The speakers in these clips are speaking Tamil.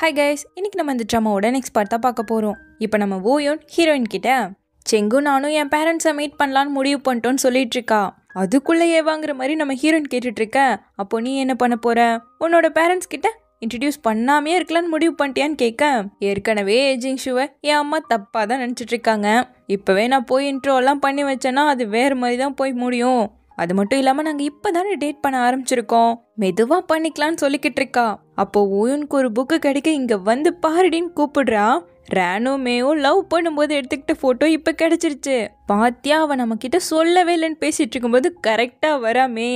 ஹாய் கைஸ், இன்னைக்கு நம்ம இந்த ட்ராமாவோட நெக்ஸ்ட் பார்ட் தான் பார்க்க போகிறோம். இப்போ நம்ம ஓயோன் ஹீரோயின் கிட்ட செங்கு நானும் என் பேரண்ட்ஸை மீட் பண்ணலான்னு முடிவு பண்ணிட்டோன்னு சொல்லிட்டு இருக்கா. அதுக்குள்ளே ஏவாங்கிற மாதிரி நம்ம ஹீரோயின் கேட்டுட்டு இருக்க. அப்போ நீ என்ன பண்ண போற? உன்னோட பேரண்ட்ஸ் கிட்ட இன்ட்ரடியூஸ் பண்ணாமே இருக்கலான்னு முடிவு பண்ணிட்டியான்னு கேட்க, ஏற்கனவே ஏஜிங் ஷூவை என் அம்மா தப்பாக தான் நினச்சிட்டு இருக்காங்க. இப்போவே நான் போய் இன்ட்ரோலாம் பண்ணி வச்சேன்னா அது வேறு மாதிரி தான் போய் முடியும். அது மட்டும் இல்லாமல் நாங்கள் இப்போ தானே டேட் பண்ண ஆரம்பிச்சிருக்கோம், மெதுவாக பண்ணிக்கலான்னு சொல்லிக்கிட்டு இருக்கா. அப்போ ஓயோனுக்கு ஒரு புக்கு கிடைக்க இங்கே வந்து பாருடின்னு கூப்பிடுறா. ரேனோமேவும் லவ் பண்ணும்போது எடுத்துக்கிட்ட ஃபோட்டோ இப்போ கிடைச்சிருச்சு. பாத்தியா, அவன் நம்ம கிட்ட சொல்லவே இல்லைன்னு பேசிட்டு இருக்கும்போது கரெக்டாக வராமே.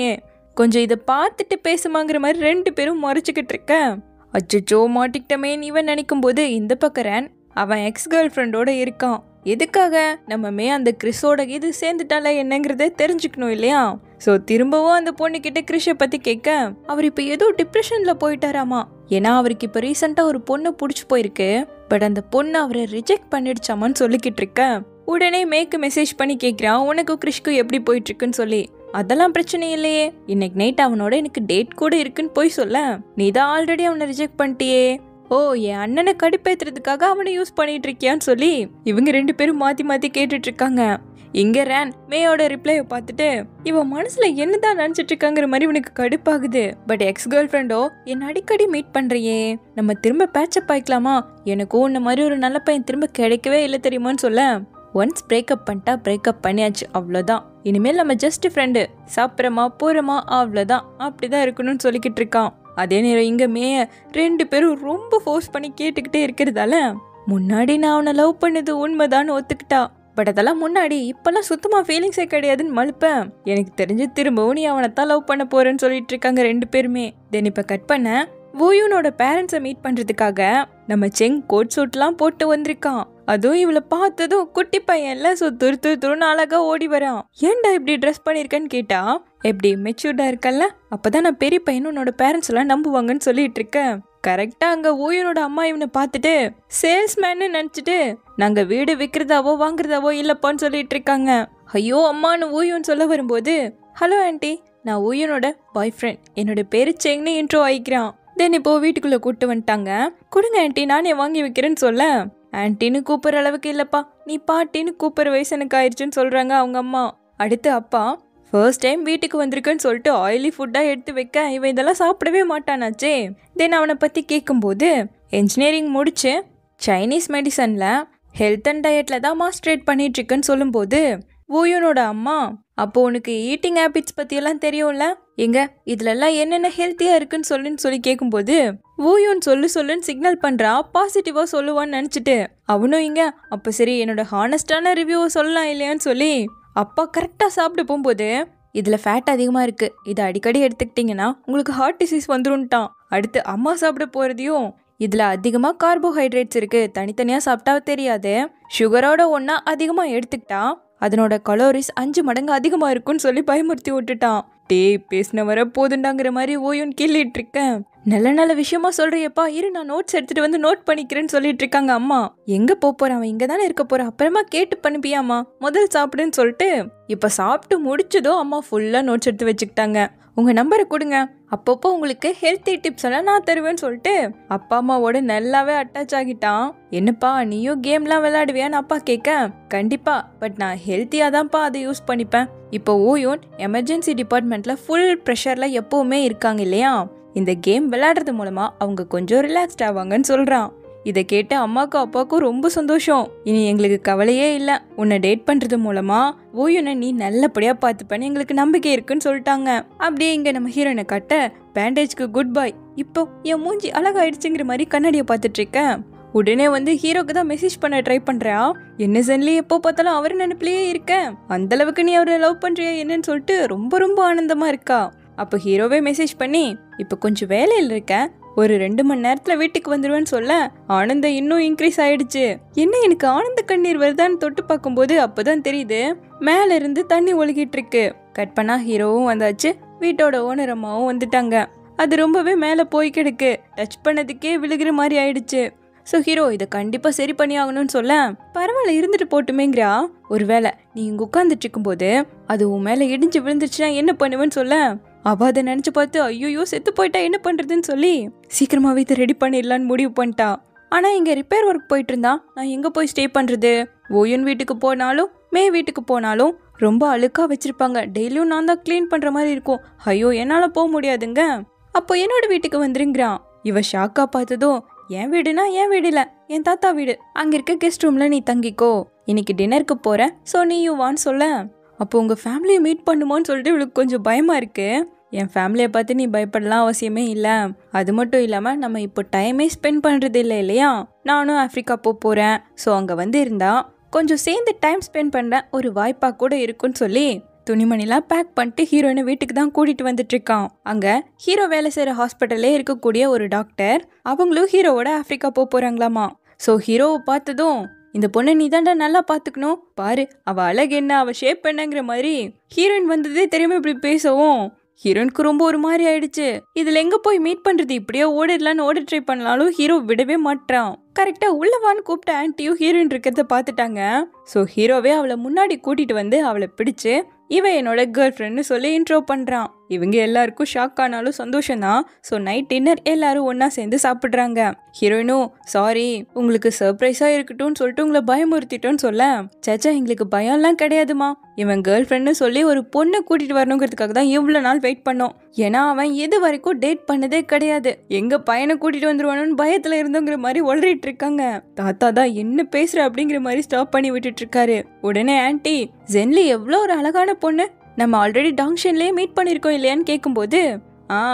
கொஞ்சம் இதை பார்த்துட்டு பேசுமாங்கிற மாதிரி ரெண்டு பேரும் முறைச்சிக்கிட்டு இருக்க. அச்சோ மாட்டிக்கிட்டமேன்னு இவன் நினைக்கும் போது இந்த பக்கம் ரேன் அவன் எக்ஸ் கேர்ள் ஃப்ரெண்டோட இருக்கான். எதுக்காக? நம்ம அந்த கிறிஸோட இது சேர்ந்துட்டால என்னங்கிறத தெரிஞ்சுக்கணும் இல்லையா? ஸோ திரும்பவும் அந்த பொண்ணுக்கிட்ட கிறிஷை பற்றி கேட்க, அவர் இப்போ ஏதோ டிப்ரெஷனில் போயிட்டாராமா. ஏன்னா அவருக்கு இப்போ ரீசெண்டாக ஒரு பொண்ணு பிடிச்சி போயிருக்கு. பட் அந்த பொண்ணு அவரை ரிஜெக்ட் பண்ணிடுச்சாமான்னு சொல்லிக்கிட்டு இருக்க. உடனே மேக்கு மெசேஜ் பண்ணி கேட்குறான், உனக்கும் கிறிஷ்க்கும் எப்படி போயிட்டுருக்குன்னு சொல்லி. அதெல்லாம் பிரச்சனை இல்லையே, இன்னைக்கு நைட் அவனோட எனக்கு டேட் கூட இருக்குன்னு போய் சொல்ல, நீ தான் ஆல்ரெடி அவனை ரிஜெக்ட் பண்ணிட்டியே. ஓ, என் அண்ணனை கடுப்பேத்துறதுக்காக அவனை யூஸ் பண்ணிட்டு இருக்கியான்னு சொல்லி இவங்க ரெண்டு பேரும் மாற்றி மாற்றி கேட்டுட்டு இருக்காங்க. இங்க ரேன் மேயோட ரிப்ளையை பார்த்துட்டு இவன் மனசுல என்னதான் நினைச்சிட்டு இருக்காங்கிற மாதிரி இவனுக்கு கடுப்பாகுது. பட் எக்ஸ் கேர்ள் ஃப்ரெண்டோ என்ன அடிக்கடி மீட் பண்றியே, நம்ம திரும்ப பேட்சப் ஆயிக்கலாமா? எனக்கும் இந்த மாதிரி ஒரு நல்ல பையன் திரும்ப கிடைக்கவே இல்லை தெரியுமான்னு சொல்ல, ஒன்ஸ் பிரேக்கப் பண்ணிட்டா பிரேக்கப் பண்ணியாச்சு, அவ்வளோதான். இனிமேல் நம்ம ஜஸ்ட் ஃப்ரெண்டு, சாப்பிட்றமா போகிறோமா அவ்வளோதான், அப்படிதான் இருக்கணும்னு சொல்லிக்கிட்டு இருக்கான். அதே நேரம் இங்கே மேய ரெண்டு பேரும் ரொம்ப ஃபோர்ஸ் பண்ணி கேட்டுக்கிட்டே இருக்கிறதால முன்னாடி நான் அவனை லவ் பண்ணது உண்மைதான்னு ஒத்துக்கிட்டா. பட் அதெல்லாம் முன்னாடி, இப்பெல்லாம் சுத்தமாக ஃபீலிங்ஸே கிடையாதுன்னு மழுப்பேன். எனக்கு தெரிஞ்சு திரும்பவும் நீ அவனை தான் லவ் பண்ண போறேன்னு சொல்லிட்டு இருக்காங்க ரெண்டு பேருமே. தென் இப்போ கட் பண்ண ஓயோனோட பேரண்ட்ஸை மீட் பண்ணுறதுக்காக நம்ம செங் கோட் சூட்லாம் போட்டு வந்திருக்கான். அதுவும் இவளை பார்த்ததும் குட்டி பையன்ல ஸோ துருன்னு அழகா ஓடி வரான். ஏன்டா இப்படி ட்ரெஸ் பண்ணியிருக்கேன்னு கேட்டா, எப்படி மெச்சூர்டா இருக்கல்ல, அப்பதான் நான் பெரிய பையன் உன்னோட பேரண்ட்ஸ் எல்லாம் நம்புவாங்கன்னு சொல்லிட்டு இருக்கேன். கரெக்டா அங்க ஓயோனோட அம்மா இவனை பார்த்துட்டு சேல்ஸ்மேன்னு நினைச்சிட்டு நாங்க வீடு விற்கிறதாவோ வாங்குறதாவோ இல்லப்பான்னு சொல்லிட்டு இருக்காங்க. ஐயோ அம்மான்னு ஓயோன்னு சொல்ல வரும்போது, ஹலோ ஆண்டி, நான் ஓயோனோட பாய் ஃப்ரெண்ட், என்னோட பேரு செங்னு இன்ட்ரோ ஆயிக்கிறான். தென் இப்போ வீட்டுக்குள்ள கூப்பிட்டு வந்துட்டாங்க. கொடுங்க ஆண்டி, நானே வாங்கி வைக்கிறேன்னு சொல்ல, ஆன்டின்னு கூப்பிட்ற அளவுக்கு இல்லப்பா, நீ பாட்டின்னு கூப்பிட்ற வயசு எனக்கு ஆயிடுச்சுன்னு சொல்றாங்க அவங்க அம்மா. அடுத்து அப்பா, ஃபர்ஸ்ட் டைம் வீட்டுக்கு வந்திருக்குன்னு சொல்லிட்டு ஆயிலி ஃபுட்டாக எடுத்து வைக்க இவன் இதெல்லாம் சாப்பிடவே மாட்டானாச்சே. தென் அவனை பற்றி கேட்கும்போது என்ஜினியரிங் முடிச்சு சைனீஸ் மெடிசனில் ஹெல்த் அண்ட் டயட்டில் தான் மாஸ்டரேட் பண்ணிட்டுருக்குன்னு சொல்லும்போது ஓயோனோட அம்மா, அப்போ உனக்கு ஈட்டிங் ஹேபிட்ஸ் பற்றியெல்லாம் தெரியும்ல, எங்க இதுலலாம் என்னென்ன ஹெல்த்தியாக இருக்குன்னு சொல்லி கேட்கும்போது ஓயோன் சொல்லுன்னு சிக்னல் பண்ணுறா, பாசிட்டிவாக சொல்லுவான்னு நினச்சிட்டு அவனும் இங்க அப்போ சரி என்னோட ஹானஸ்டான ரிவ்யூவை சொல்லலாம் இல்லையான்னு சொல்லி அப்பா கரெக்டாக சாப்பிட்டு போகும்போது இதில் ஃபேட் அதிகமாக இருக்குது, இதை அடிக்கடி எடுத்துக்கிட்டிங்கன்னா உங்களுக்கு ஹார்ட் டிசீஸ் வந்துருன்ட்டான். அடுத்து அம்மா சாப்பிட போகிறதையும் இதில் அதிகமாக கார்போஹைட்ரேட்ஸ் இருக்குது, தனித்தனியாக சாப்பிட்டா தெரியாது, சுகரோட ஒன்றா அதிகமாக எடுத்துக்கிட்டா அதனோட கலோரிஸ் 5 மடங்கு அதிகமாக இருக்குன்னு சொல்லி பயமுறுத்தி விட்டுட்டான். பேசின வர போதுண்டாங்கிற மாதிரி ஓயோன்னு கேள்விட்டு இருக்கேன். நல்ல விஷயமா சொல்றியப்பா, இரு நான் நோட்ஸ் எடுத்துட்டு வந்து நோட் பண்ணிக்கிறேன்னு சொல்லிட்டு இருக்காங்க அம்மா. எங்க போறான் அவன், இங்க தானே இருக்க போறான், அப்புறமா கேட்டு பண்ணிப்பியாமா, முதல் சாப்பிடுன்னு சொல்லிட்டு இப்ப சாப்பிட்டு முடிச்சதும் அம்மா ஃபுல்லா நோட்ஸ் எடுத்து வச்சுக்கிட்டாங்க. உங்க நம்பரை கொடுங்க, அப்பப்போ உங்களுக்கு ஹெல்த்தி டிப்ஸ் எல்லாம் நான் தருவேன்னு சொல்லிட்டு அப்பா அம்மாவோட நல்லாவே அட்டாச் ஆகிட்டான். என்னப்பா நீயும் கேம்லாம் விளையாடுவியான்னு அப்பா கேட்க, கண்டிப்பா, பட் நான் ஹெல்த்தியா தான்ப்பா அதை யூஸ் பண்ணிப்பேன். இப்போ ஓயோன் எமர்ஜென்சி டிபார்ட்மெண்ட்ல ஃபுல் ப்ரெஷர்ல எப்பவுமே இருக்காங்க இல்லையா, இந்த கேம் விளையாடுறது மூலமா அவங்க கொஞ்சம் ரிலாக்ஸ்ட் ஆவாங்கன்னு சொல்றான். இதை கேட்டு அம்மாக்கும் அப்பாவுக்கும் ரொம்ப சந்தோஷம். இனி எங்களுக்கு கவலையே இல்லை, உன்னை டேட் பண்றது மூலமா ஓயோனை நீ நல்லபடியா பார்த்துப்பேன்னு எங்களுக்கு நம்பிக்கை இருக்குன்னு சொல்லிட்டாங்க. அப்படியே இங்க நம்ம ஹீரோனை காட்ட பேண்டேஜ்க்கு குட் பை. இப்போ என் மூஞ்சி அழகாயிடுச்சுங்கிற மாதிரி கண்ணாடியை பார்த்துட்டு இருக்கேன். உடனே வந்து ஹீரோக்கு தான் மெசேஜ் பண்ண ட்ரை பண்றா. என்ன சன்லி எப்போ பார்த்தாலும் அவர் நினைப்பிலேயே இருக்கேன், அந்த அளவுக்கு நீ அவரை லவ் பண்றியா என்னன்னு சொல்லிட்டு ரொம்ப ஆனந்தமா இருக்கா. அப்போ ஹீரோவே மெசேஜ் பண்ணி இப்போ கொஞ்சம் வேலையில் இருக்க, ஒரு 2 மணி நேரத்துல வீட்டுக்கு வந்துருவேன்னு சொல்ல ஆனந்தம் இன்னும் இன்க்ரீஸ் ஆயிடுச்சு. என்ன எனக்கு ஆனந்த கண்ணீர் வருதான்னு தொட்டு பார்க்கும்போது அப்பதான் தெரியுது மேல இருந்து தண்ணி ஒழுகிட்டு இருக்கு. கட் பண்ணா ஹீரோவும் வந்தாச்சு, வீட்டோட ஓனர் அம்மாவும் வந்துட்டாங்க. அது ரொம்பவே மேல போய் கிடக்கு, டச் பண்ணதுக்கே விழுகிற மாதிரி ஆயிடுச்சு. ஸோ ஹீரோ இதை கண்டிப்பாக சரி பண்ணி ஆகணும்னு சொல்ல, பரவாயில்ல இருந்துட்டு போட்டுமேங்கிறா. ஒருவேளை நீ இங்கே உட்காந்துட்டு இருக்கும்போது அது உன் மேலே இடிஞ்சு விழுந்துருச்சுன்னா என்ன பண்ணுவேன்னு சொல்ல, அவ அதை நினைச்சு பார்த்து ஐயோ செத்து போயிட்டா என்ன பண்றதுன்னு சொல்லி சீக்கிரமாவே இதை ரெடி பண்ணிடலான்னு முடிவு பண்ணிட்டா. ஆனா இங்க ரிப்பேர் ஒர்க் போயிட்டு இருந்தா நான் எங்க போய் ஸ்டே பண்றது? ஓயன் வீட்டுக்கு போனாலும் மே வீட்டுக்கு போனாலும் ரொம்ப அழுக்கா வச்சிருப்பாங்க. டெய்லியும் நான் தான் கிளீன் பண்ற மாதிரி இருக்கும். ஐயோ என்னால போக முடியாதுங்க. அப்போ என்னோட வீட்டுக்கு வந்துருங்கிறான். இவ ஷாக்கா பார்த்ததும் என் வீடுனா என் வீடு இல்ல, என் தாத்தா வீடு. அங்க இருக்க கெஸ்ட் ரூம்ல நீ தங்கிக்கோ. இன்னைக்கு டின்னருக்கு போறேன், ஸோ நீயும் வான்னு சொல்ல. அப்போ உங்க ஃபேமிலியை மீட் பண்ணுமோன்னு சொல்லிட்டு இவளுக்கு கொஞ்சம் பயமா இருக்கு. என் ஃபேமிலியை பார்த்து நீ பயப்படலாம் அவசியமே இல்லை. அது மட்டும் இல்லாமல் நம்ம இப்போ டைமே ஸ்பெண்ட் பண்ணுறது இல்லை இல்லையா? நானும் ஆஃப்ரிக்கா போகிறேன். ஸோ அங்கே வந்து இருந்தா கொஞ்சம் சேர்ந்து டைம் ஸ்பெண்ட் பண்ண ஒரு வாய்ப்பாக கூட இருக்குன்னு சொல்லி துணிமணிலாம் பேக் பண்ணிட்டு ஹீரோயினை வீட்டுக்கு தான் கூட்டிட்டு வந்துட்டு இருக்கான். அங்க ஹீரோ வேலை செய்யற ஹாஸ்பிட்டல்லே இருக்கக்கூடிய ஒரு டாக்டர் அவங்களும் ஹீரோவோட ஆஃப்ரிக்கா போறாங்களாமா. ஸோ ஹீரோவை பார்த்ததும் இந்த பொண்ணை நீ தாண்டா நல்லா பார்த்துக்கணும், பாரு அவ அழகு என்ன அவ ஷேப் என்னங்கிற மாதிரி ஹீரோயின் வந்ததே தெரியாம இப்படி பேசவும் ஹீரோயினுக்கு ரொம்ப ஒரு மாதிரி ஆயிடுச்சு. இதுல எங்க போய் மீட் பண்றது? இப்படியே ஓடிடலான்னு ஓடி ட்ரை பண்ணாலும் ஹீரோ விடவே மாட்டான். கரெக்டா உள்ளவான்னு கூப்பிட்ட ஆன்ட்டியும் ஹீரோயின் இருக்கிறத பார்த்துட்டாங்க. ஸோ ஹீரோவே அவளை முன்னாடி கூட்டிட்டு வந்து அவளை பிடிச்சு இவன் என்னோட கேர்ள் ஃப்ரெண்ட்னு சொல்லி இன்ட்ரோ பண்றான். இவங்க எல்லாருக்கும் ஷாக் ஆனாலும் சந்தோஷம் தான். ஸோ நைட் டின்னர் எல்லாரும் ஒன்னா சேர்ந்து சாப்பிட்றாங்க. ஹீரோயினும் சாரி உங்களுக்கு சர்ப்ரைஸா இருக்கட்டும்னு சொல்லிட்டு உங்களை பயமுறுத்திட்டோன்னு சொல்ல, சேச்சா எங்களுக்கு பயம்லாம் கிடையாதுமா, இவன் கேர்ள் ஃப்ரெண்ட்னு சொல்லி ஒரு பொண்ணை கூட்டிட்டு வரணுங்கிறதுக்காக தான் இவ்வளவு நாள் வெயிட் பண்ணோம். ஏன்னா அவன் இது வரைக்கும் டேட் பண்ணதே கிடையாது. எங்க பையனை கூட்டிட்டு வந்துருவானு பயத்துல இருந்தோங்கிற மாதிரி ஒளறிட்டு இருக்காங்க. தாத்தா தான் என்ன பேசுற அப்படிங்கிற மாதிரி ஸ்டாப் பண்ணி விட்டுட்டு இருக்காரு. உடனே ஆன்ட்டி ஜென்லி எவ்வளோ ஒரு அழகான பொண்ணு, நம்ம ஆல்ரெடி டாங்ஷன்லயே மீட் பண்ணிருக்கோம் இல்லையான்னு கேட்கும்போது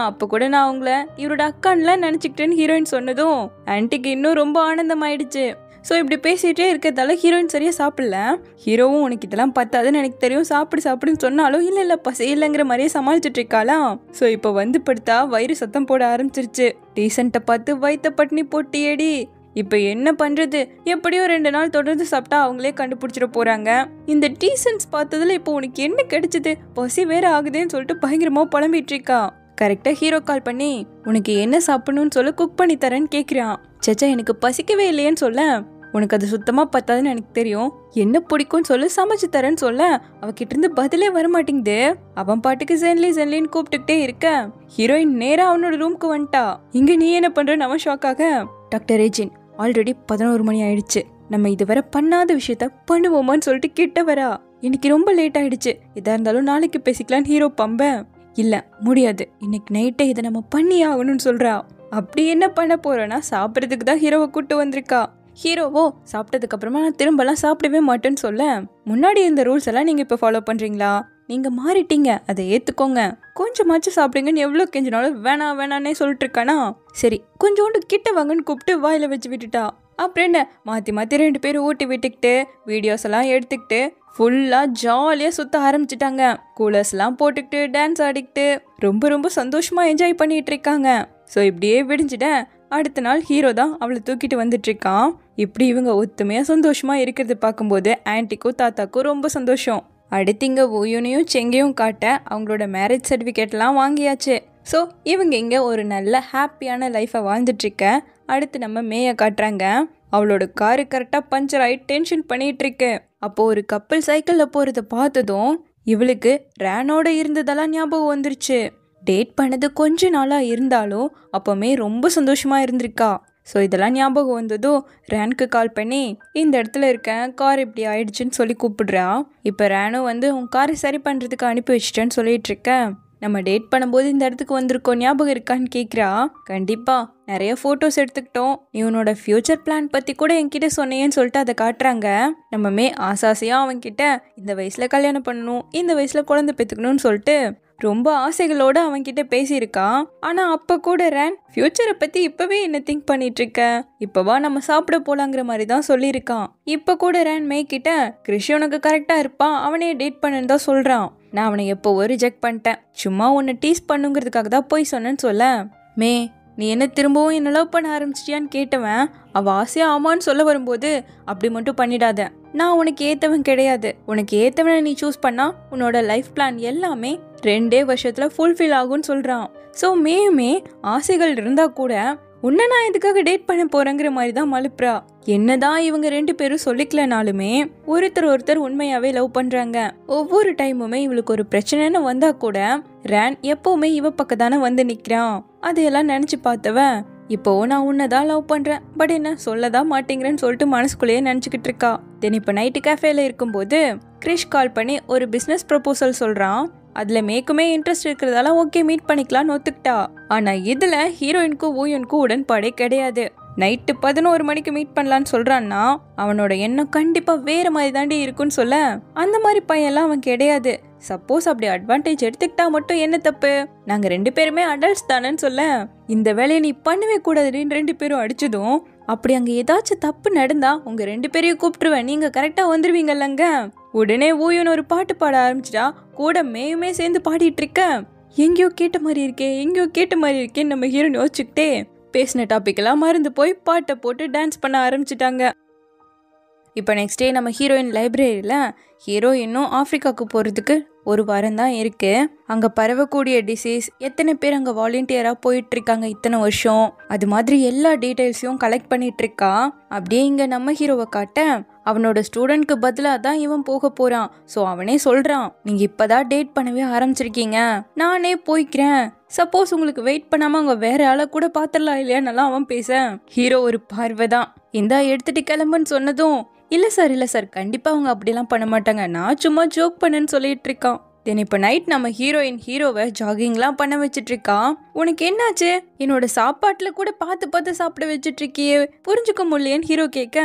அப்ப கூட நான் அவங்கள இவரோட அக்கான்லாம் நினைச்சுக்கிட்டேன்னு ஹீரோயின் சொன்னதும் ஆன்ட்டிக்கு இன்னும் ரொம்ப ஆனந்தம் ஆயிடுச்சு. ஸோ இப்படி பேசிகிட்டே இருக்கிறதால ஹீரோயின் சரியா சாப்பிடல. ஹீரோவும் உனக்கு இதெல்லாம் பத்தாதுன்னு எனக்கு தெரியும், சாப்பிடுன்னு சொன்னாலும் இல்லை பசி இல்லைங்கிற மாதிரியே சமாளிச்சுட்டு இருக்காளாம். ஸோ இப்போ வந்து படுத்தா வயிறு சத்தம் போட ஆரம்பிச்சிருச்சு. டீசென்ட்டை பார்த்து வயிற்ற பட்டினி போட்டு ஏடி. இப்போ என்ன பண்றது? எப்படியோ 2 நாள் தொடர்ந்து சாப்பிட்டா அவங்களே கண்டுபிடிச்சிட போறாங்க. இந்த டீசன்ஸ் பார்த்ததுல இப்போ உனக்கு என்ன கிடைச்சது? பசி வேற ஆகுதுன்னு சொல்லிட்டு பயங்கரமா புலம்பிட்டு இருக்கா. கரெக்டா ஹீரோ கால் பண்ணி உனக்கு என்ன சாப்பிடணும்னு சொல்ல குக் பண்ணி தரேன்னு கேட்குறான். சேச்சா எனக்கு பசிக்கவே இல்லையேன்னு சொல்ல, உனக்கு அது சுத்தமா பத்தாதுன்னு எனக்கு தெரியும், என்ன பிடிக்கும்னு சொல்லி சமைச்சு தரேன்னு சொல்ல அவகிட்ட இருந்து பதிலே வரமாட்டேங்குது. அவன் பாட்டுக்கு ஜென்லின்னு கூப்பிட்டுக்கிட்டே இருக்க ஹீரோயின் நேரா அவனோட ரூம்க்கு வந்துட்டா. இங்க நீ என்ன பண்றன்னு அவன் ஷாக்காக, டாக்டர் ஏஜின் ஆல்ரெடி 11 மணி ஆயிடுச்சு, நம்ம இதுவரை பண்ணாத விஷயத்த பண்ணுவோமான்னு சொல்லிட்டு கிட்ட வரா. இன்னைக்கு ரொம்ப லேட் ஆயிடுச்சு, இதா இருந்தாலும் நாளைக்கு பேசிக்கலான்னு ஹீரோ பம்ப. இல்ல முடியாது, இன்னைக்கு நைட்டே இதை நம்ம பண்ணி ஆகணும்னு சொல்றா. அப்படி என்ன பண்ண போறோன்னா சாப்பிட்றதுக்கு தான் ஹீரோவை கூட்டு வந்திருக்கா. ஹீரோவோ சாப்பிட்டதுக்கு அப்புறமா நான் திரும்பலாம் சாப்பிடவே மாட்டேன்னு சொல்ல, முன்னாடி இந்த ரூல்ஸ் எல்லாம் நீங்க இப்ப ஃபாலோ பண்றீங்களா? நீங்க மாறிட்டீங்க, அதை ஏத்துக்கோங்க, கொஞ்சமாச்சும் சாப்பிடுங்கன்னு எவ்வளவு கெஞ்சினாலும் வேணான்னே சொல்லிட்டு இருக்கானா. சரி கொஞ்சோண்டு கிட்ட வாங்கன்னு கூப்பிட்டு வாயில வச்சு விட்டுட்டா. அப்புறம் என்ன மாத்தி 2 பேரும் ஊட்டி விட்டுக்கிட்டு வீடியோஸ் எல்லாம் எடுத்துக்கிட்டு ஃபுல்லா ஜாலியா சுத்த ஆரம்பிச்சுட்டாங்க. கூலர்ஸ் எல்லாம் போட்டுக்கிட்டு டான்ஸ் ஆடிக்கிட்டு ரொம்ப சந்தோஷமா என்ஜாய் பண்ணிட்டு இருக்காங்க. ஸோ இப்படியே விடிஞ்சிட அடுத்த நாள் ஹீரோ தான் அவளை தூக்கிட்டு வந்துட்டு இருக்கான். இப்படி இவங்க ஒத்துமையா சந்தோஷமா இருக்கிறத பார்க்கும்போது ஆன்ட்டிக்கும் தாத்தாக்கும் ரொம்ப சந்தோஷம். அடுத்து இங்க ஓயோனையும் செங்கையும் காட்ட அவங்களோட மேரேஜ் சர்டிஃபிகேட்லாம் வாங்கியாச்சு. ஸோ இவங்க இங்கே ஒரு நல்ல ஹாப்பியான லைஃப்பை வாழ்ந்துட்டுருக்க. அடுத்து நம்ம மேயை காட்டுறாங்க. அவளோட காரு கரெக்டாக பஞ்சர் ஆகி டென்ஷன் பண்ணிகிட்டு இருக்கு. அப்போது ஒரு கப்பல் சைக்கிளில் போகிறத பார்த்ததும் இவளுக்கு ரேனோட இருந்ததெல்லாம் ஞாபகம் வந்துருச்சு. டேட் பண்ணது கொஞ்ச நாளாக இருந்தாலும் அப்போமே ரொம்ப சந்தோஷமாக இருந்திருக்கா. ஸோ இதெல்லாம் ஞாபகம் வந்ததும் ரேனுக்கு கால் பண்ணி இந்த இடத்துல இருக்கேன், கார் இப்படி ஆயிடுச்சுன்னு சொல்லி கூப்பிடுறா. இப்போ ரேனும் வந்து உன் காரை சரி பண்ணுறதுக்கு அனுப்பி வச்சிட்டேன்னு சொல்லிட்டு இருக்கேன். நம்ம டேட் பண்ணும்போது இந்த இடத்துக்கு வந்திருக்கோம், ஞாபகம் இருக்கான்னு கேட்குறா. கண்டிப்பா நிறைய ஃபோட்டோஸ் எடுத்துக்கிட்டோம், நீ உன்னோட ஃபியூச்சர் பிளான் பற்றி கூட என்கிட்ட சொன்னேன்னு சொல்லிட்டு அதை காட்டுறாங்க. நம்மமே ஆசாசையாக அவன்கிட்ட இந்த வயசில் கல்யாணம் பண்ணணும், இந்த வயசில் குழந்தை பெற்றுக்கணும்னு சொல்லிட்டு ரொம்ப ஆசைகளோடு அவன்கிட்ட பேசியிருக்கான். ஆனால் அப்போ கூட ரேன் ஃபியூச்சரை பற்றி இப்போவே என்ன திங்க் பண்ணிட்டு இருக்க, இப்போவா நம்ம சாப்பிட போலாங்கிற மாதிரி தான் சொல்லியிருக்கான். இப்போ கூட ரேன் மேய்கிட்ட கிறிஷ் உனக்கு கரெக்டாக இருப்பான், அவனே டேட் பண்ணுன்னு தான் சொல்கிறான். நான் அவனை எப்போவோ ரிஜெக்ட் பண்ணிட்டேன், சும்மா உன்னை டீஸ் பண்ணுங்கிறதுக்காக தான் போய் சொன்னேன்னு சொல்ல, மே நீ என்ன திரும்பவும் என்ன லவ் பண்ண ஆரம்பிச்சிட்டியான்னு கேட்டவன் அவள் ஆசையாக ஆமான்னு சொல்ல வரும்போது அப்படி மட்டும் பண்ணிடாத, நான் உனக்கு ஏற்றவன் கிடையாது, உனக்கு ஏற்றவனை நீ சூஸ் பண்ணா உன்னோட லைஃப் பிளான் எல்லாமே 2 வருஷத்தில் ஃபுல்ஃபில் ஆகும்னு சொல்கிறான். ஸோ மேயுமே ஆசைகள் இருந்தால் கூட உன்னை நான் எதுக்காக டேட் பண்ண போறேங்கிற மாதிரி தான் மலுப்புறா. என்னதான் இவங்க 2 பேரும் சொல்லிக்கலனாலுமே ஒருத்தர் உண்மையாவே லவ் பண்றாங்க. ஒவ்வொரு டைமுமே இவளுக்கு ஒரு பிரச்சனைன்னு வந்தா கூட ரேன் எப்பவுமே இவ பக்கம் தானே வந்து நிக்கிறான். அதையெல்லாம் நினைச்சு பார்த்தவ இப்போ நான் உன்னதான் லவ் பண்றேன், பட் என்ன சொல்லதான் மாட்டேங்கிறேன்னு சொல்லிட்டு மனசுக்குள்ளேயே நினைச்சுக்கிட்டு இருக்கா. தென் இப்ப நைட்டு கேஃபேல இருக்கும்போது கிரிஷ் கால் பண்ணி ஒரு பிசினஸ் ப்ரொபோசல் சொல்றான். அதுல மேக்குமே இன்ட்ரெஸ்ட் இருக்கிறதால ஓகே மீட் பண்ணிக்கலாம்னு ஒத்துக்கிட்டா. ஆனா இதுல ஹீரோயினுக்கும் ஊயனுக்கும் உடன்பாடே கிடையாது. நைட்டு 11 மணிக்கு மீட் பண்ணலான்னு சொல்றான்னா அவனோட எண்ணம் கண்டிப்பா வேற மாதிரி தாண்டி இருக்குன்னு சொல்ல, அந்த மாதிரி பையன்லாம் அவன் கிடையாது. சப்போஸ் அப்படி அட்வான்டேஜ் எடுத்துக்கிட்டா மட்டும் என்ன தப்பு, நாங்க 2 பேருமே அடல்ட்ஸ் தானேன்னு சொல்ல, இந்த வேலையை நீ பண்ணவே கூடாதுன்னு 2 பேரும் அடிச்சதும், அப்படி அங்க ஏதாச்சும் தப்பு நடந்தா உங்க 2 பேரையும் கூப்பிட்டுருவேன், நீங்க கரெக்டா வந்துருவீங்கல்லங்க. உடனே ஊயன் ஒரு பாட்டு பாட ஆரம்பிச்சிட்டா. கூட மேயுமே சேர்ந்து பாடிட்டு இருக்க. எங்கேயோ கேட்ட மாதிரி இருக்கேன்னு நம்ம ஹீரோயின் யோசிச்சுக்கிட்டே பேசின டாபிக் எல்லாம் மறந்து போய் பாட்டை போட்டு டான்ஸ் பண்ண ஆரம்பிச்சிட்டாங்க. இப்போ நெக்ஸ்ட் டே நம்ம ஹீரோயின் லைப்ரரியில் ஹீரோயினும் ஆஃப்ரிக்காவுக்கு போகிறதுக்கு 1 வாரம் தான் இருக்கு. அங்கே பரவக்கூடிய டிசீஸ், எத்தனை பேர் அங்கே வாலண்டியராக போயிட்டு இருக்காங்க இத்தனை வருஷம், அது மாதிரி எல்லா டீட்டெயில்ஸையும் கலெக்ட் பண்ணிட்டு இருக்கா. அப்படியே இங்கே நம்ம ஹீரோவை காட்ட அவனோட ஸ்டூடெண்ட்க்கு பதிலாக தான் இவன் போக போறான். ஸோ அவனே சொல்றான், நீங்க இப்பதான் டேட் பண்ணவே ஆரம்பிச்சிருக்கீங்க, நானே போய்க்கிறேன். சப்போஸ் உங்களுக்கு வெயிட் பண்ணாம அவங்க வேற ஆளை கூட பாத்திரலாம் இல்லையா நல்லா அவன் பேச. ஹீரோ ஒரு பார்வை தான், இந்தா எடுத்துட்டு கிளம்புன்னு சொன்னதும் இல்ல சார் கண்டிப்பா அவங்க அப்படிலாம் பண்ண மாட்டாங்க, நான் சும்மா ஜோக் பண்ணேன்னு சொல்லிட்டு இருக்கான். தென் இப்போ நைட் நம்ம ஹீரோவை ஜாகிங்லாம் பண்ண வச்சுட்டு இருக்கா. உனக்கு என்னாச்சு, என்னோட சாப்பாட்டுல கூட பார்த்து சாப்பிட வச்சுட்டு இருக்கியே, புரிஞ்சுக்க முடியலையேன்னு ஹீரோ கேட்க,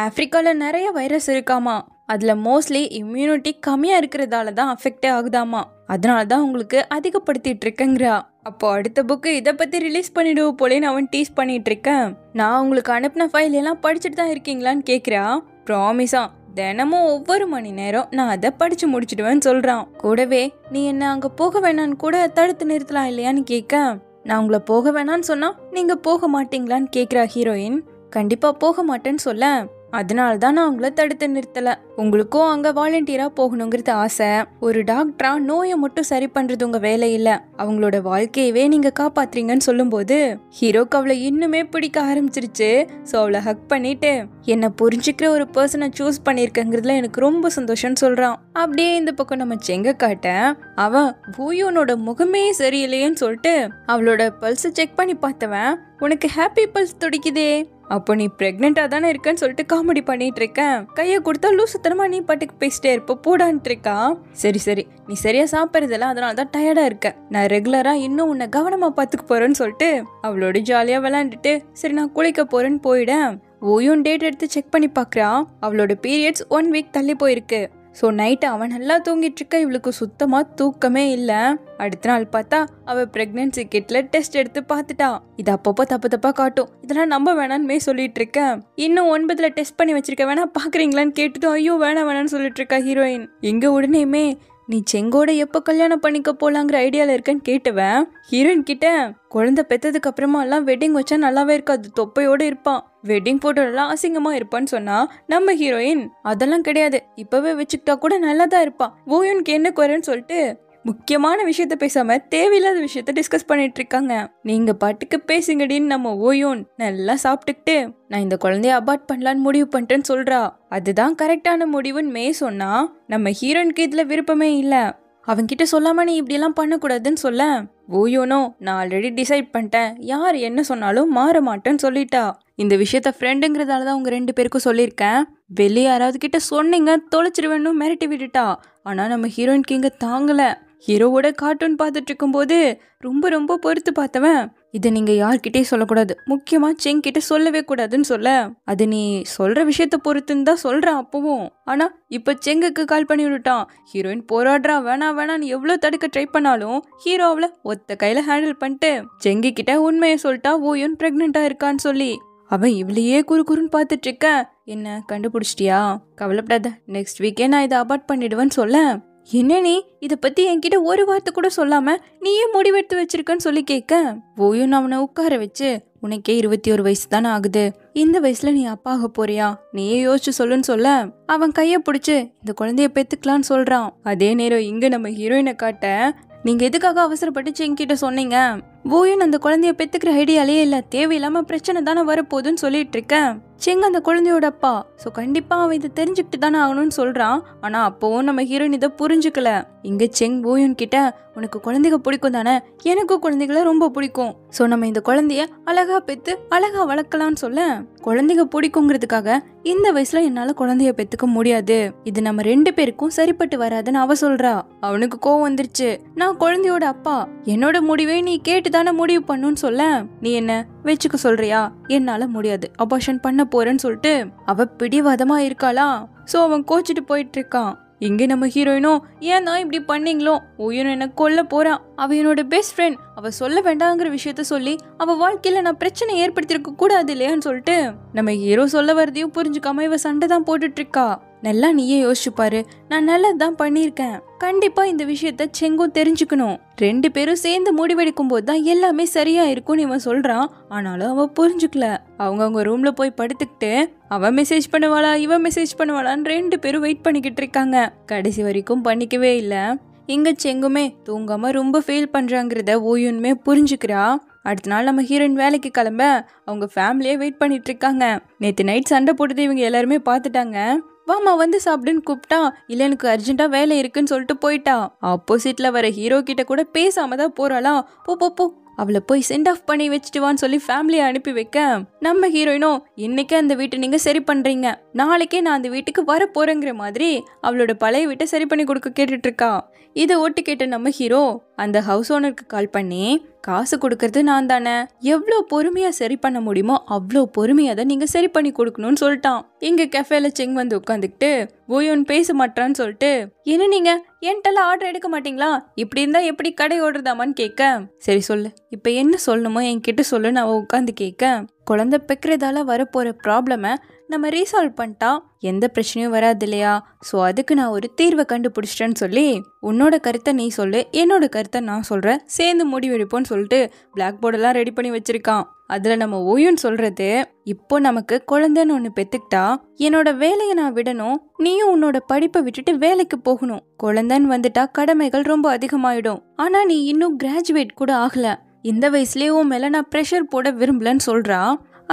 ஆப்பிரிக்கால நிறைய வைரஸ் இருக்காமா, அதுல மோஸ்ட்லி இம்யூனிட்டி கம்மியா இருக்கிறதால தான் அஃபெக்டே ஆகுதாமா, அதனாலதான் உங்களுக்கு அதிகப்படுத்திட்டு இருக்கேங்கிறா. அப்போ அடுத்த புக்கு இதை பத்தி ரிலீஸ் பண்ணிடுவோம் போலேன்னு அவன் டீஸ் பண்ணிட்டு இருக்கேன். நான் உங்களுக்கு அனுப்பின ஃபைல் எல்லாம் படிச்சுட்டு தான் இருக்கீங்களான்னு கேக்குறா. ப்ராமிஸா தினமும் ஒவ்வொரு மணி நேரம் நான் அதை படிச்சு முடிச்சிடுவேன்னு சொல்றான். கூடவே நீ என்ன அங்க போக வேணான்னு கூட தடுத்து நிறுத்தலாம் இல்லையான்னு கேட்க, நான் உங்களை போக வேணான்னு சொன்னா நீங்க போக மாட்டீங்களான்னு கேக்குறா ஹீரோயின். கண்டிப்பா போக மாட்டேன்னு சொல்ல, அதனாலதான் நான் உங்களை தடுத்து நிறுத்தல, உங்களுக்கும் அங்க வாலண்டியரா போகணுங்கிறது ஆசை. ஒரு டாக்டரா நோயை மட்டும் சரி பண்றது உங்க வேலை இல்ல, அவங்களோட வாழ்க்கையவே நீங்க காப்பாத்துறீங்கன்னு சொல்லும் போது ஹீரோக்கு அவளை இன்னுமே பிடிக்க ஆரம்பிச்சிருச்சு. ஸோ அவளை ஹக் பண்ணிட்டு என்னை புரிஞ்சுக்கிற ஒரு பர்சனை சூஸ் பண்ணிருக்கங்கிறதுல எனக்கு ரொம்ப சந்தோஷம்னு சொல்றான். அப்படியே இந்த பக்கம் நம்ம செங்க காட்ட அவன் பூயோனோட முகமே சரியில்லையேன்னு சொல்லிட்டு அவளோட பல்ஸ் செக் பண்ணி பார்த்தவன், உனக்கு ஹாப்பி பல்ஸ் துடிக்குதே, அப்போ நீ பிரெக்னெண்டா தானே இருக்கன்னு சொல்லிட்டு காமெடி பண்ணிட்டு இருக்கேன். கையை கொடுத்தா லூசுத்தனமா நீ பாட்டுக்கு பேசிட்டே இருப்ப போடான்ட்டு இருக்கா. சரி நீ சரியா சாப்பிட்றதில்ல, அதனால தான் டயர்டா இருக்க, நான் ரெகுலரா இன்னும் உன்னை கவனமா பாத்துக்க போறேன்னு சொல்லிட்டு அவளோட ஜாலியா விளையாண்டுட்டு சரி நான் குளிக்க போறேன்னு போயிடேன். ஓயும் டேட் எடுத்து செக் பண்ணி பாக்குறா. அவளோட பீரியட்ஸ் 1 வீக் தள்ளி போயிருக்கு. ஸோ நைட்டு அவன் நல்லா தூங்கிட்டு இருக்க, இவளுக்கு சுத்தமா தூக்கமே இல்லை. அடுத்த நாள் பார்த்தா அவ பிரெக்னன்சி கிட்ல டெஸ்ட் எடுத்து பார்த்துட்டா. இது அப்பப்போ தப்பா காட்டும், இதெல்லாம் நம்ப வேணான்னு சொல்லிட்டு இருக்க. இன்னும் 9ல டெஸ்ட் பண்ணி வச்சிருக்க, வேணா பாக்குறீங்களான்னு கேட்டுட்டோம். ஐயோ வேணான்னு சொல்லிட்டு இருக்கா ஹீரோயின். எங்க உடனேமே நீ செங்கோட எப்ப கல்யாணம் பண்ணிக்க போலாங்கிற ஐடியால இருக்கன்னு கேட்டுவன். ஹீரோயின் கிட்ட குழந்தை பெத்ததுக்கு அப்புறமா எல்லாம் வெட்டிங் வச்சா நல்லாவே இருக்காது, தொப்பையோட இருப்பான், வெட்டிங் போட்டோ எல்லாம் அசிங்கமா இருப்பான்னு சொன்னா நம்ம ஹீரோயின் அதெல்லாம் கிடையாது, இப்பவே வச்சுக்கிட்டா கூட நல்லாதான் இருப்பான், ஓயோனுக்கு என்ன குறைன்னு சொல்லிட்டு முக்கியமான விஷயத்த பேசாம தேவையில்லாத விஷயத்த டிஸ்கஸ் பண்ணிட்டு இருக்காங்க. நீங்க பாட்டுக்கு பேசுங்கடின்னு நம்ம ஓயோன் நல்லா சாப்பிட்டுக்கிட்டு நான் இந்த குழந்தைய அபார்ட் பண்ணலான்னு முடிவு பண்ணிட்டேன்னு சொல்றா. அதுதான் கரெக்டான முடிவுன்னு சொன்னா நம்ம ஹீரோயினுக்கு இதுல விருப்பமே இல்ல. அவன்கிட்ட சொல்லாம நீ இப்படி எல்லாம் பண்ணக்கூடாதுன்னு சொல்ல, ஓயோனோ நான் ஆல்ரெடி டிசைட் பண்ணிட்டேன், யார் என்ன சொன்னாலும் மாற மாட்டேன்னு சொல்லிட்டா. இந்த விஷயத்த ஃப்ரெண்டுங்கிறதாலதான் உங்க 2 பேருக்கும் சொல்லியிருக்கேன், வெளியே யாராவது கிட்ட சொன்னீங்க தொலைச்சிருவேன்னு மிரட்டி விட்டுட்டா. ஆனா நம்ம ஹீரோயினுக்கு இங்க தாங்கல. ஹீரோவோட கார்ட்டூன் பார்த்துட்டு இருக்கும் போது ரொம்ப பொறுத்து பார்த்தவன், இதை நீங்க யார்கிட்டயும் சொல்லக்கூடாது, முக்கியமா செங்கிட்ட சொல்லவே கூடாதுன்னு சொல்ல, அது நீ சொல்ற விஷயத்த பொறுத்துன்னு தான் சொல்றான் அப்பவும். ஆனா இப்ப செங்குக்கு கால் பண்ணி விட்டுட்டான். ஹீரோயின் போராடுறா, வேணான்னு எவ்வளவு தடுக்க ட்ரை பண்ணாலும் ஹீரோ அவளை ஒத்த கையில ஹேண்டில் பண்ணிட்டு செங்கி கிட்ட உண்மையை சொல்லிட்டா ஓயோன் பிரெக்னெண்டா இருக்கான்னு சொல்லி. அவன் இவளையே குறுன்னு பார்த்துட்டு இருக்க, என்ன கண்டுபிடிச்சிட்டியா, கவலைப்படாத, நெக்ஸ்ட் வீக்கே நான் இதை அபார்ட் பண்ணிடுவேன்னு சொல்ல, என்ன நீ இதை பத்தி என்கிட்ட ஒரு வார்த்தை கூட சொல்லாம நீயே முடிவெடுத்து வச்சிருக்கன்னு சொல்லி கேட்க, ஓயும் அவனை உட்கார வச்சு உனக்கே 21 வயசு தானே ஆகுது, இந்த வயசுல நீ அப்பா ஆக போறியா, நீயே யோசிச்சு சொல்லுன்னு சொல்ல அவன் கைய பிடிச்சு இந்த குழந்தைய பெத்துக்கலான்னு சொல்றான். அதே நேரம் இங்க நம்ம ஹீரோயினை காட்ட, நீங்க எதுக்காக அவசரப்பட்டு செங்கிட்ட சொன்னீங்க, ஓயும் அந்த குழந்தைய பெத்துக்கிற ஐடியாலே இல்ல, தேவையில்லாம பிரச்சனை தானே வரப்போகுதுன்னு சொல்லிட்டு இருக்கேன். செங் அந்த குழந்தையோட அப்பா. ஸோ கண்டிப்பா அவன் இதை தெரிஞ்சுக்கிட்டு தானே ஆகணும்னு சொல்றான். ஆனா அப்பவும் நம்ம ஹீரோயின் இதை புரிஞ்சுக்கல. இங்க செங் ஓயுன் கிட்ட உனக்கு குழந்தைங்க பிடிக்கும் தானே, எனக்கும் குழந்தைகளை ரொம்ப பிடிக்கும். ஸோ நம்ம இந்த குழந்தைய அழகா பெத்து அழகா வளர்க்கலாம்னு சொல்ல, குழந்தைங்க பிடிக்குங்கிறதுக்காக இந்த வயசுல என்னால குழந்தைய பெத்துக்க முடியாது, இது நம்ம 2 பேருக்கும் சரிப்பட்டு வராதுன்னு அவ சொல்றா. அவனுக்கு கோவம் வந்துருச்சு. நான் குழந்தையோட அப்பா, என்னோட முடிவை நீ கேட்டு தானே முடிவு பண்ணுன்னு சொல்ல, நீ என்ன வச்சுக்க சொல்றியா, என்னால முடியாது, அபார்ஷன் பண்ண போறேன்னு சொல்லிட்டு அவ பிடிவாதமா இருக்காளா. சோ அவன் கோச்சிட்டு போயிட்டு இருக்கான். இங்க நம்ம ஹீரோயினும் ஏன் தான் இப்படி பண்ணீங்களோ, ஓயும் என்ன கொல்ல போறான், அவ என்னோட பெஸ்ட் ஃப்ரெண்ட், அவ சொல்ல வேண்டாங்கிற விஷயத்த சொல்லி அவ வாழ்க்கையில நான் பிரச்சனை ஏற்படுத்திருக்க கூடாது இல்லையான்னு சொல்லிட்டு நம்ம ஹீரோ சொல்ல வரதையும் புரிஞ்சுக்காம இவ சண்டை தான் போட்டுட்டு இருக்கா. நல்லா நீயே யோசிச்சு பாரு, நான் நல்லதுதான் பண்ணிருக்கேன், கண்டிப்பா இந்த விஷயத்த செங்கும் தெரிஞ்சுக்கணும், 2 பேரும் சேர்ந்து முடிவெடுக்கும் போது தான் எல்லாமே சரியா இருக்கும்னு இவன் சொல்றான். ஆனாலும் அவ புரிஞ்சுக்கல. அவங்க ரூம்ல போய் படுத்துக்கிட்டு அவ மெசேஜ் பண்ணுவாளா இவ மெசேஜ் பண்ணுவாளான்னு 2 பேரும் வெயிட் பண்ணிக்கிட்டு இருக்காங்க. கடைசி வரைக்கும் பண்ணிக்கவே இல்ல. இங்க செங்குமே தூங்காம ரொம்ப ஃபீல் பண்றாங்கிறத ஓயுன்மே புரிஞ்சுக்கிறா. அடுத்த நாள் நம்ம ஹீரோயின் வேலைக்கு கிளம்ப அவங்க ஃபேமிலியே வெயிட் பண்ணிட்டு இருக்காங்க. நேற்று நைட் சண்டை போட்டது இவங்க எல்லாருமே பார்த்துட்டாங்க. வாமா வந்து சாப்பிடுன்னு கூப்பிட்டா, இல்ல எனக்கு அர்ஜென்ட்டா வேலை இருக்குன்னு சொல்லிட்டு போயிட்டா. ஆப்போசிட்ல வர ஹீரோ கிட்ட கூட பேசாம தான் போறாளா. போ அவளை போய் சென்ட் ஆஃப் பண்ணி வச்சுட்டு வான்னு சொல்லி ஃபேமிலியை அனுப்பி வைக்க, நம்ம ஹீரோயினும் இன்னைக்கே அந்த வீட்டை நீங்க சரி பண்றீங்க, நாளைக்கே நான் அந்த வீட்டுக்கு வர போறேங்கிற மாதிரி அவளோட பழைய வீட்டை சரி பண்ணி கொடுக்க கேட்டுட்டு இருக்கா. இதை ஒட்டு கேட்ட நம்ம ஹீரோ அந்த ஹவுஸ் ஓனருக்கு கால் பண்ணி, காசு கொடுக்கறது நான் தானே, எவ்வளோ பொறுமையா சரி பண்ண முடியுமோ அவ்வளோ பொறுமையா தான் நீங்க சரி பண்ணி கொடுக்கணும்னு சொல்லிட்டான். இங்க கெஃபேல செங் வந்து உட்காந்துக்கிட்டு ஓயோன் பேச மாட்டான்னு சொல்லிட்டு, என்ன நீங்க என்கிட்ட ஆர்டர் எடுக்க மாட்டீங்களா, இப்படி இருந்தா எப்படி கடை ஓடுறதாமான்னு கேட்க, சரி சொல்லு இப்ப என்ன சொல்லணுமோ என்கிட்ட சொல்லுன்னு அவ உட்காந்து கேட்க, குழந்தை பெக்கிறதால வரப்போற ப்ராப்ளம நம்ம ரீசால்வ் பண்ணிட்டா எந்த பிரச்சனையும் வராது இல்லையா, ஸோ அதுக்கு நான் ஒரு தீர்வை கண்டுபிடிச்சிட்டேன்னு சொல்லி, உன்னோட கருத்தை நீ சொல்லு, என்னோட கருத்தை நான் சொல்றேன், சேர்ந்து முடிவெடுப்போன்னு சொல்லிட்டு பிளாக் போர்டெல்லாம் ரெடி பண்ணி வச்சிருக்கான். அதுல நம்ம ஓயுன்னு சொல்றது, இப்போ நமக்கு குழந்தைன்னு ஒண்ணு பெத்துக்கிட்டா என்னோட வேலையை நான் விடணும், நீயும் உன்னோட படிப்பை விட்டுட்டு வேலைக்கு போகணும், குழந்தைன்னு வந்துட்டா கடமைகள் ரொம்ப அதிகமாயிடும், ஆனா நீ இன்னும் கிராஜுவேட் கூட ஆகல, இந்த வயசுலயே உன் மேல நான் ப்ரெஷர் போட விரும்பலன்னு சொல்றா.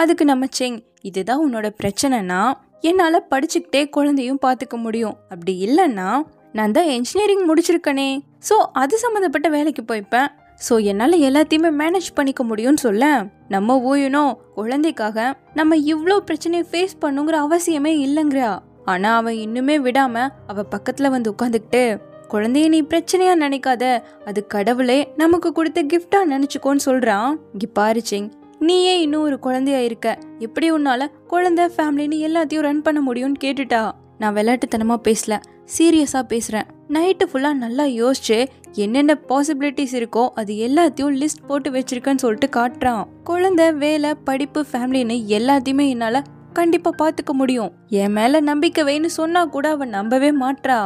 அதுக்கு நம்ம செங், இதுதான் உன்னோட பிரச்சனைனா என்னால படிச்சுக்கிட்டே குழந்தையும் பார்த்துக்க முடியும், அப்படி இல்லைன்னா நான் தான் என்ஜினியரிங் முடிச்சிருக்கனே, ஸோ அது சம்மந்தப்பட்ட வேலைக்கு போய்ப்பேன், ஸோ என்னால் எல்லாத்தையுமே மேனேஜ் பண்ணிக்க முடியும்னு சொல்ல, நம்ம ஓயுனோம் குழந்தைக்காக நம்ம இவ்வளோ பிரச்சனையை ஃபேஸ் பண்ணுங்கிற அவசியமே இல்லைங்கிறா. ஆனால் அவன் இன்னுமே விடாம அவ பக்கத்தில் வந்து உட்காந்துக்கிட்டு, குழந்தைய நீ பிரச்சனையா நினைக்காத, அது கடவுளே நமக்கு கொடுத்த கிஃப்டா நினைச்சுக்கோன்னு சொல்றான். இங்க பாரு செங், நீயே இன்னும் ஒரு குழந்தையா இருக்க, எப்படி உன்னால குழந்தை ஃபேமிலின்னு எல்லாத்தையும் ரன் பண்ண முடியும்னு கேட்டுட்டா. நான் விளையாட்டுத்தனமா பேசல, சீரியஸா பேசுறேன், நைட்டு ஃபுல்லா நல்லா யோசிச்சு என்னென்ன பாசிபிலிட்டிஸ் இருக்கோ அது எல்லாத்தையும் லிஸ்ட் போட்டு வச்சிருக்கேன்னு சொல்லிட்டு காட்டுறான். குழந்தை, வேலை, படிப்பு, ஃபேமிலின்னு எல்லாத்தையுமே என்னால கண்டிப்பா பாத்துக்க முடியும், என் மேல நம்பிக்கை வைன்னு சொன்னா கூட அவன் நம்பவே மாட்றா.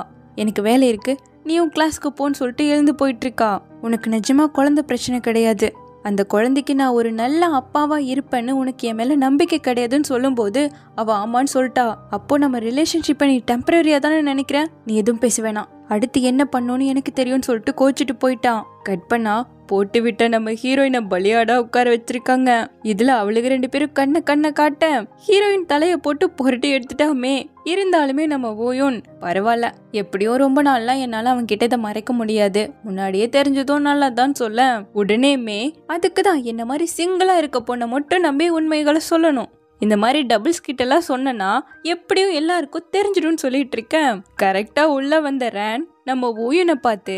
எனக்கு வேலை இருக்கு, நீயும் கிளாஸ்க்கு போன்னு சொல்லிட்டு எழுந்து போயிட்டு இருக்கா. உனக்கு நிஜமா குழந்தை பிரச்சனை கிடையாது, அந்த குழந்தைக்கு நான் ஒரு நல்ல அப்பாவா இருப்பேன்னு உனக்கு என் மேல நம்பிக்கை கிடையாதுன்னு சொல்லும் போது அவ ஆமான்னு சொல்லிட்டா. அப்போ நம்ம ரிலேஷன்ஷிப்பை நீ டெம்பரரியா தானே நினைக்கிற, நீ எதுவும் பேச வேணாம், அடுத்து என்ன பண்ணணும்னு எனக்கு தெரியும்னு சொல்லிட்டு கோச்சிட்டு போயிட்டான். கட் பண்ணா போட்டு விட்ட நம்ம ஹீரோயினை பலியாடா உட்கார வச்சிருக்காங்க. இதுல அவளுக்கு 2 பேரும் கண்ணை காட்ட ஹீரோயின் தலைய போட்டு புரட்டி எடுத்துட்டாமே. இருந்தாலுமே நம்ம ஓயோன் பரவாயில்ல, எப்படியோ ரொம்ப நாள்லாம் என்னால அவன் கிட்ட இதை மறைக்க முடியாது, முன்னாடியே தெரிஞ்சதும் நல்லா தான் சொல்ல, உடனேமே அதுக்குதான் என்ன மாதிரி சிங்கிளா இருக்க பொண்ணை மட்டும் நம்பி உண்மைகளை சொல்லணும், இந்த மாதிரி டபுள்ஸ் கிட்ட எல்லாம் சொன்னா எப்படியும் எல்லாருக்கும் தெரிஞ்சிடும் சொல்லிட்டு இருக்கேன். கரெக்டா உள்ள வந்த ரேன் நம்ம ஓயுனை பார்த்து,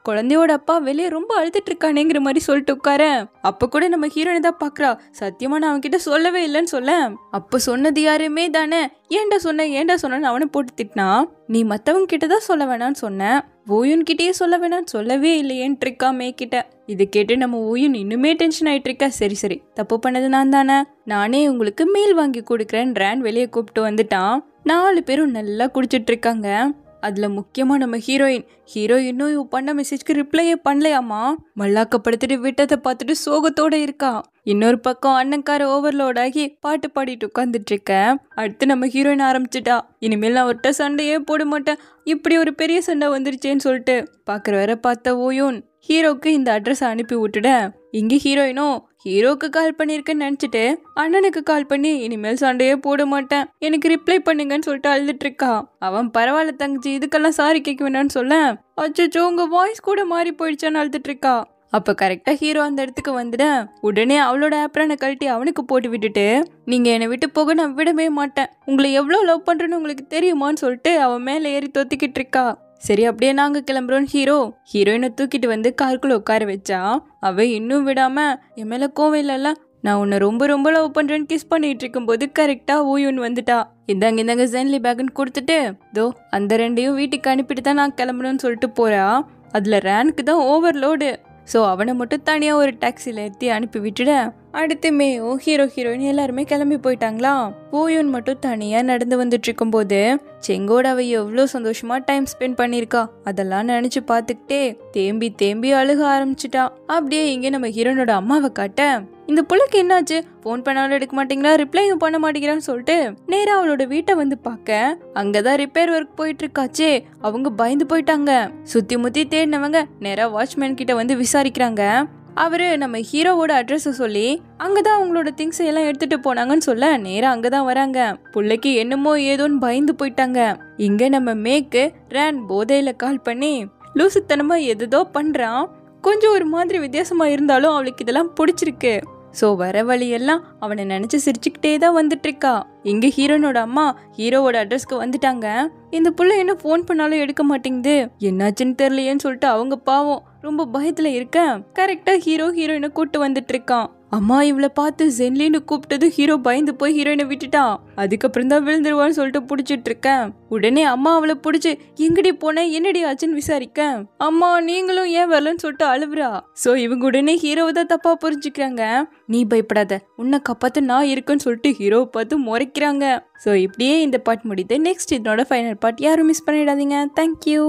குழந்தையோட அப்பா வெளியே ரொம்ப அழுதுட்டு இருக்கானேங்கிற மாதிரி சொல்லிட்டு உட்கார, அப்ப கூட நம்ம ஹீரோனை தான் பாக்குறா. சத்தியமா நான் அவன்கிட்ட சொல்லவே இல்லைன்னு சொல்ல, அப்ப சொன்னது யாருமே தானே, ஏண்டா சொன்னு அவனை போட்டு திட்டினா, நீ மத்தவங்க கிட்டதான் சொல்ல வேணான்னு சொன்ன, ஓயுன் கிட்டயே சொல்ல வேணான்னு சொல்லவே இல்லையேன்னு இருக்கா மே கிட்ட. இது கேட்டு நம்ம ஓயுன் இன்னுமே டென்ஷன் ஆயிட்டு இருக்கா. சரி தப்பு பண்ணது நான் தானே, நானே உங்களுக்கு மீல் வாங்கி கொடுக்குறேன் ரேன் வெளியே கூப்பிட்டு வந்துட்டான். 4 பேரும் நல்லா குடிச்சிட்டு இருக்காங்க. அதுல முக்கியமா நம்ம ஹீரோயினும் இவ பண்ண மெசேஜ்க்கு ரிப்ளையே பண்ணலையாமா. மல்லாக்கப்படுத்திட்டு விட்டதை பார்த்துட்டு சோகத்தோட இருக்கா. இன்னொரு பக்கம் அண்ணன்கார ஓவர்லோட் ஆகி பாட்டு பாடிட்டு உட்காந்துட்டு இருக்க. அடுத்து நம்ம ஹீரோயின் ஆரம்பிச்சுட்டா, இனிமேல் நான் அவர்கிட்ட சண்டையே போட மாட்டேன், இப்படி ஒரு பெரிய சண்டை வந்துருச்சேன்னு சொல்லிட்டு. பாக்குற வர பார்த்த ஓயோன் ஹீரோக்கு இந்த அட்ரஸ் அனுப்பி விட்டுட, இங்க ஹீரோயினும் ஹீரோக்கு கால் பண்ணிருக்கேன்னு நினைச்சிட்டு அண்ணனுக்கு கால் பண்ணி இனிமேல் சண்டையே போட மாட்டேன், எனக்கு ரிப்ளை பண்ணுங்கன்னு சொல்லிட்டு அழுதுட்டு இருக்கா. அவன் பரவாயில்ல தங்கச்சி, இதுக்கெல்லாம் சாரி கேட்க வேணான்னு சொல்ல, அச்சோ உங்க வாய்ஸ் கூட மாறி போயிடுச்சான்னு அழுதுட்டு இருக்கா. அப்ப கரெக்டா ஹீரோ அந்த இடத்துக்கு வந்துட உடனே அவளோட ஆப்ரானை கழட்டி அவனுக்கு போட்டு விட்டுட்டு, நீங்க என்னை விட்டு போக நான் விடவே மாட்டேன், உங்களை எவ்வளவு லவ் பண்றேன்னு உங்களுக்கு தெரியுமான்னு சொல்லிட்டு அவன் மேல ஏறி தொத்திக்கிட்டு இருக்கா. சரி அப்படியே நாங்க கிளம்புறோம். ஹீரோயினை தூக்கிட்டு வந்து காருக்குள்ள உட்கார வச்சா அவ இன்னும் விடாம, என் மேல கோவம் இல்லைல்ல, நான் உன்னை ரொம்ப ரொம்ப லவ் பண்றேன்னு கிஸ் பண்ணிட்டு இருக்கும் போது கரெக்டா ஓயோன் வந்துட்டா. இந்தாங்க ஜென்லி பேக்னு கொடுத்துட்டு, தோ அந்த ரெண்டையும் வீட்டுக்கு அனுப்பிட்டு தான் நான் கிளம்பணும்னு சொல்லிட்டு போறா. அதுல ரேனுக்கு தான் ஓவர்லோடு. ஸோ அவனை மட்டும் தனியாக ஒரு டாக்ஸியில் ஏற்றி அனுப்பி விட்டுட அடுத்து மேயோ ஹீரோயின் எல்லாருமே கிளம்பி போயிட்டாங்களா. ஓயோன் மட்டும் தனியாக நடந்து வந்துட்டு இருக்கும்போது செங்கோட அவ எவ்வளோ சந்தோஷமா டைம் ஸ்பெண்ட் பண்ணியிருக்கா அதெல்லாம் நினச்சி பார்த்துக்கிட்டே தேம்பி அழுக ஆரம்பிச்சிட்டா. அப்படியே இங்கே நம்ம ஹீரோனோட அம்மாவை காட்ட, இந்த புள்ளைக்கு என்னாச்சு, போன் பண்ணாலும் எடுக்க மாட்டேங்கிறா, ரிப்ளையும் பண்ண மாட்டேங்கிறான்னு சொல்லிட்டு நேரா அவளோட வீட்டை வந்து பார்க்க அங்கதான் ரிப்பேர் ஒர்க் போயிட்டு இருக்காச்சே. அவங்க பயந்து போயிட்டாங்க. சுத்தி முத்தி தேடினவங்க நேரா வாட்ச்மேன் கிட்ட வந்து விசாரிக்கிறாங்க. அவரு நம்ம ஹீரோவோட அட்ரஸ் சொல்லி அங்கதான் அவங்களோட திங்ஸ் எல்லாம் எடுத்துட்டு போனாங்கன்னு சொல்ல நேரா அங்கதான் வராங்க. புள்ளைக்கு என்னமோ ஏதோன்னு பயந்து போயிட்டாங்க. இங்க நம்ம மேக்கு ரேன் போதையில கால் பண்ணி லூசுத்தனமா எதோ பண்றான், கொஞ்சம் ஒரு மாதிரி வித்தியாசமா இருந்தாலும் அவளுக்கு இதெல்லாம் பிடிச்சிருக்கு. ஸோ வர வழியெல்லாம் அவனை நினைச்சு சிரிச்சுக்கிட்டே தான் வந்துட்டு இருக்கா. இங்க ஹீரோனோட அம்மா ஹீரோவோட அட்ரஸ்க்கு வந்துட்டாங்க. இந்த புள்ள என்ன போன் பண்ணாலும் எடுக்க மாட்டேங்குது, என்னாச்சுன்னு தெரியலையேன்னு சொல்லிட்டு அவங்க பாவம் ரொம்ப பயத்துல இருக்க கரெக்டா ஹீரோயினை கூட்டு வந்துட்டு இருக்கான். அம்மா இவளை பார்த்து ஜென்லின்னு கூப்பிட்டது ஹீரோ பயந்து போய் ஹீரோயினை விட்டுட்டான். அதுக்கப்புறம் தான் விழுந்துருவான்னு சொல்லிட்டு புடிச்சிட்டு இருக்கேன். உடனே அம்மா அவளை புடிச்சு எங்கடி போன என்னடி ஆச்சுன்னு விசாரிக்க, அம்மா நீங்களும் ஏன் வரலன்னு சொல்லிட்டு அழுவுறா. சோ இவங்க உடனே ஹீரோவை தான் தப்பா புரிஞ்சுக்கிறாங்க. நீ பயப்படாத, உன்னை காப்பாத்து நான் இருக்குன்னு சொல்லிட்டு ஹீரோவை பார்த்து முறைக்கிறாங்க. ஸோ இப்படியே இந்த பார்ட் முடியுது. நெக்ஸ்ட் இதனோட ஃபைனல் பார்ட் யாரும் மிஸ் பண்ணிடாதீங்க. தேங்க்யூ.